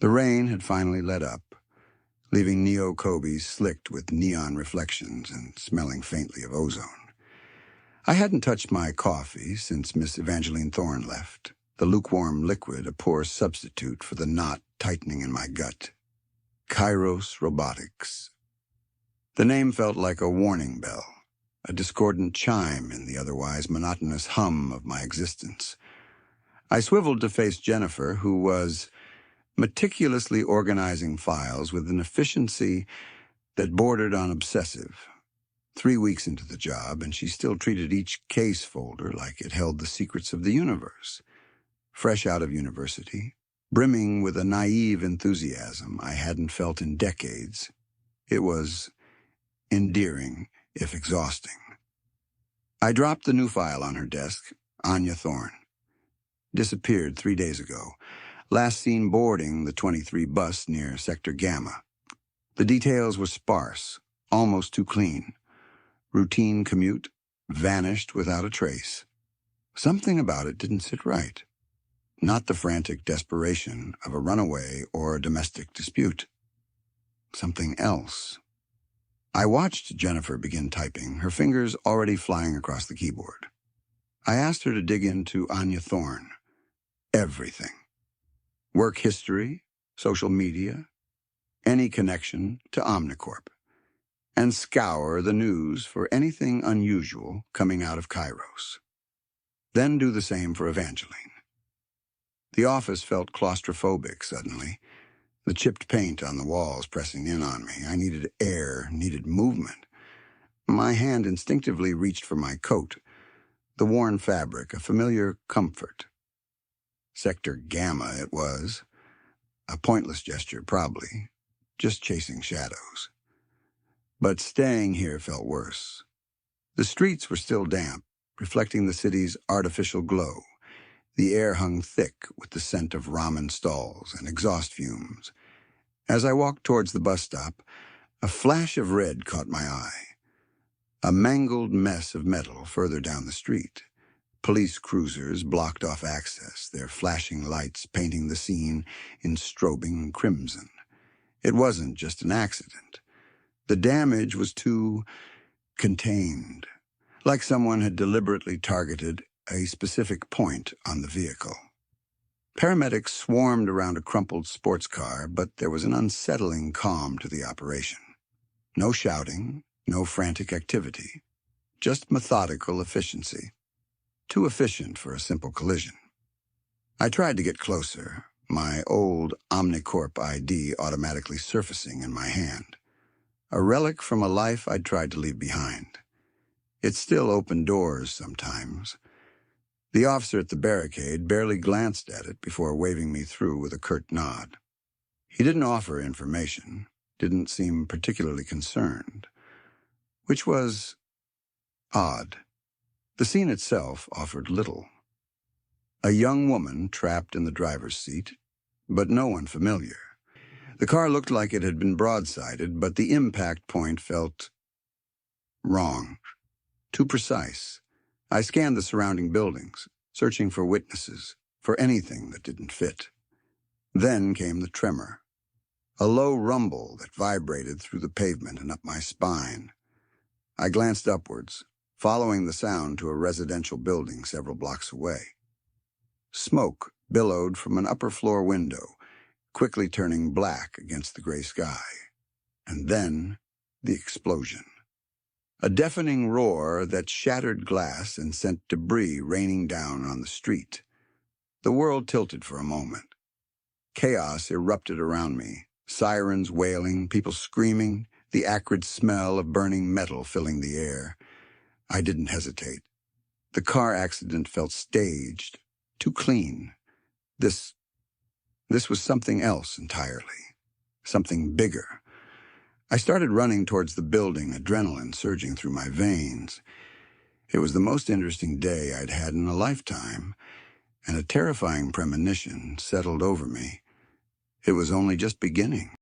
The rain had finally let up, leaving Neo-Kobe's slicked with neon reflections and smelling faintly of ozone. I hadn't touched my coffee since Miss Evangeline Thorne left, the lukewarm liquid a poor substitute for the knot tightening in my gut. Kairos Robotics. The name felt like a warning bell, a discordant chime in the otherwise monotonous hum of my existence. I swiveled to face Jennifer, who was meticulously organizing files with an efficiency that bordered on obsessive. 3 weeks into the job, and she still treated each case folder like it held the secrets of the universe. Fresh out of university, brimming with a naive enthusiasm I hadn't felt in decades, it was endearing, if exhausting. I dropped the new file on her desk, Anya Thorne. Disappeared 3 days ago, last seen boarding the 23 bus near Sector Gamma. The details were sparse, almost too clean. Routine commute, vanished without a trace. Something about it didn't sit right. Not the frantic desperation of a runaway or a domestic dispute. Something else. I watched Jennifer begin typing, her fingers already flying across the keyboard. I asked her to dig into Anya Thorne. Everything. Work history, social media, any connection to Omnicorp, and scour the news for anything unusual coming out of Kairos. Then do the same for Evangeline. The office felt claustrophobic suddenly, the chipped paint on the walls pressing in on me. I needed air, needed movement. My hand instinctively reached for my coat, the worn fabric, a familiar comfort. Sector Gamma it was. A pointless gesture, probably, just chasing shadows. But staying here felt worse. The streets were still damp, reflecting the city's artificial glow. The air hung thick with the scent of ramen stalls and exhaust fumes. As I walked towards the bus stop, a flash of red caught my eye. A mangled mess of metal further down the street. Police cruisers blocked off access, their flashing lights painting the scene in strobing crimson. It wasn't just an accident. The damage was too contained, like someone had deliberately targeted a specific point on the vehicle. Paramedics swarmed around a crumpled sports car, but there was an unsettling calm to the operation. No shouting, no frantic activity, just methodical efficiency. Too efficient for a simple collision. I tried to get closer, my old Omnicorp ID automatically surfacing in my hand. A relic from a life I'd tried to leave behind. It still opened doors sometimes. The officer at the barricade barely glanced at it before waving me through with a curt nod. He didn't offer information, didn't seem particularly concerned, which was odd. The scene itself offered little. A young woman trapped in the driver's seat, but no one familiar. The car looked like it had been broadsided, but the impact point felt wrong, too precise. I scanned the surrounding buildings, searching for witnesses, for anything that didn't fit. Then came the tremor, a low rumble that vibrated through the pavement and up my spine. I glanced upwards, following the sound to a residential building several blocks away. Smoke billowed from an upper-floor window, quickly turning black against the gray sky. And then, the explosion. A deafening roar that shattered glass and sent debris raining down on the street. The world tilted for a moment. Chaos erupted around me, sirens wailing, people screaming, the acrid smell of burning metal filling the air. I didn't hesitate. The car accident felt staged, too clean. This was something else entirely, something bigger. I started running towards the building, adrenaline surging through my veins. It was the most interesting day I'd had in a lifetime, and a terrifying premonition settled over me. It was only just beginning.